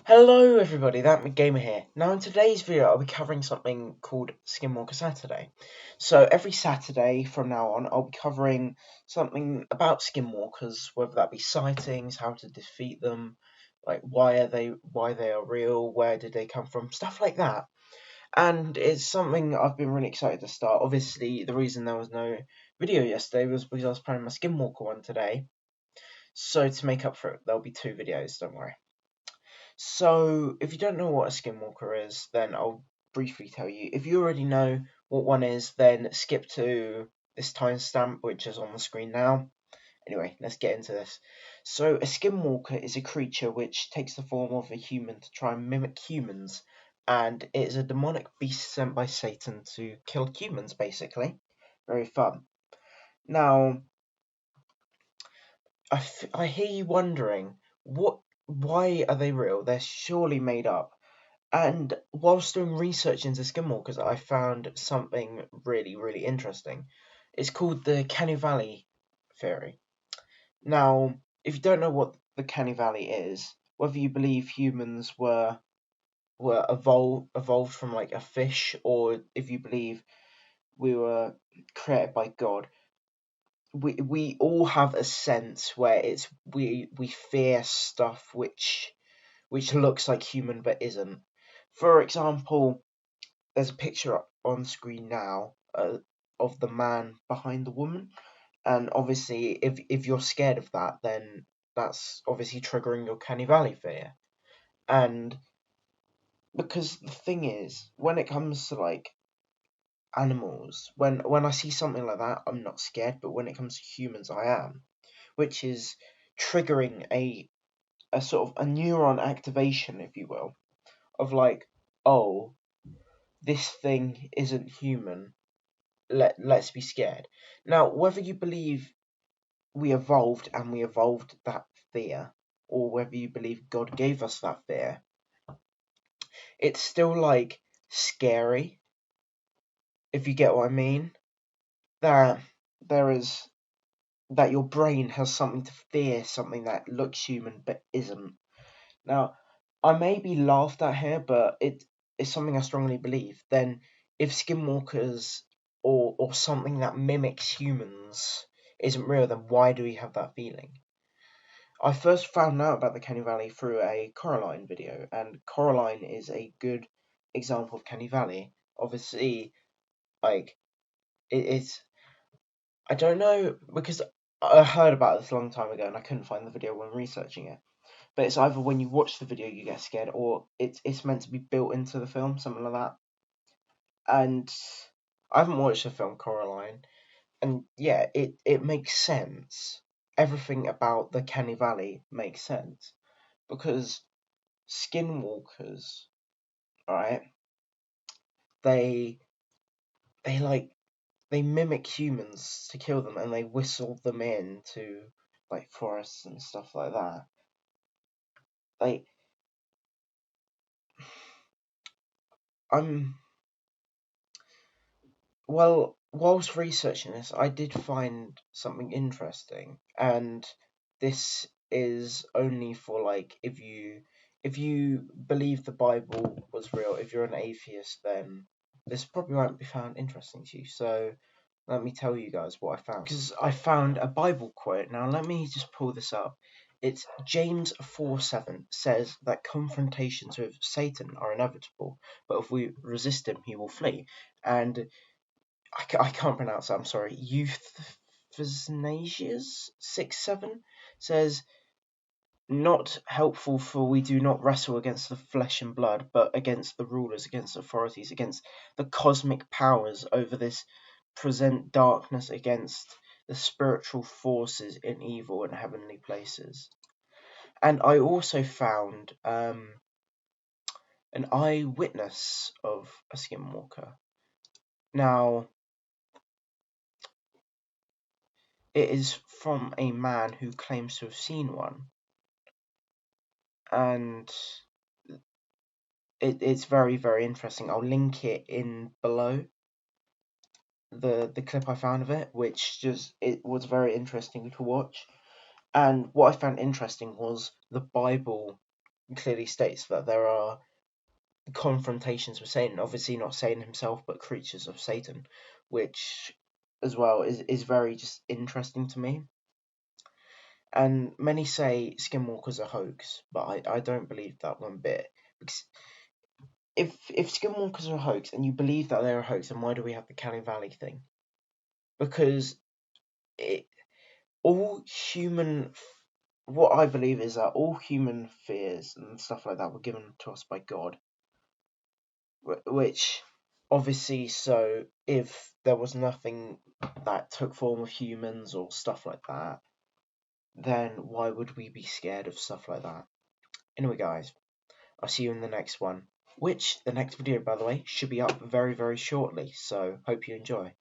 Hello everybody, that Gamer here. Now in today's video I'll be covering something called Skinwalker Saturday. So every Saturday from now on I'll be covering something about Skinwalkers, whether that be sightings, how to defeat them, like why they are real, where did they come from, stuff like that. And it's something I've been really excited to start. Obviously the reason there was no video yesterday was because I was planning my Skinwalker one today. So to make up for it, there'll be two videos, don't worry. So, if you don't know what a skinwalker is, then I'll briefly tell you. If you already know what one is, then skip to this timestamp, which is on the screen now. Anyway, let's get into this. So, a skinwalker is a creature which takes the form of a human to try and mimic humans, and it is a demonic beast sent by Satan to kill humans, basically. Very fun. Now, I hear you wondering, why are they real? They're surely made up. And whilst doing research into skinwalkers, I found something really interesting. It's called the uncanny valley theory. Now, if you don't know what the uncanny valley is, whether you believe humans were evolved from like a fish, or if you believe we were created by God, we all have a sense where we fear stuff which looks like human but isn't. For example, there's a picture up on screen now of the man behind the woman, and obviously if you're scared of that, then that's obviously triggering your Canny Valley fear. And because the thing is, when it comes to like animals, when I see something like that, I'm not scared, but when it comes to humans, I am, which is triggering a sort of a neuron activation, if you will, of like, oh, this thing isn't human, let's be scared. Now, whether you believe we evolved and we evolved that fear, or whether you believe God gave us that fear, it's still like scary, if you get what I mean. That there is that your brain has something to fear, something that looks human but isn't. Now, I may be laughed at here, but it is something I strongly believe. Then, if skinwalkers or something that mimics humans isn't real, then why do we have that feeling? I first found out about the Canny Valley through a Coraline video, and Coraline is a good example of Canny Valley. Obviously, like it's I don't know, because I heard about this a long time ago and I couldn't find the video when researching it. But it's either when you watch the video you get scared, or it's meant to be built into the film, something like that. And I haven't watched the film Coraline, and yeah, it makes sense. Everything about the Canny Valley makes sense because skinwalkers, right? They they like they mimic humans to kill them, and they whistle them in to like forests and stuff like that. Like I'm Well, whilst researching this, I did find something interesting, and this is only for like if you believe the Bible was real. If you're an atheist, then this probably won't be found interesting to you. So let me tell you guys what I found, because I found a Bible quote. Now let me just pull this up. It's James 4:7 says that confrontations with Satan are inevitable, but if we resist him, he will flee. And I can't pronounce that, I'm sorry. Euthanasias 6:7 says, not helpful, for we do not wrestle against the flesh and blood, but against the rulers, against authorities, against the cosmic powers over this present darkness, against the spiritual forces in evil and heavenly places. And I also found an eyewitness of a skinwalker. Now, it is from a man who claims to have seen one, and it's very interesting. I'll link it in below, the clip I found of it, which it was very interesting to watch. And what I found interesting was the Bible clearly states that there are confrontations with Satan. Obviously, not Satan himself, but creatures of Satan, which as well is very just interesting to me. And many say Skinwalkers are hoax, but I don't believe that one bit. Because if Skinwalkers are a hoax and you believe that they're a hoax, then why do we have the Canny Valley thing? Because it, all human, what I believe is that all human fears and stuff like that were given to us by God, which obviously, so if there was nothing that took form of humans or stuff like that, then why would we be scared of stuff like that? Anyway, guys, I'll see you in the next one, which the next video, by the way, should be up very, very shortly, so hope you enjoy.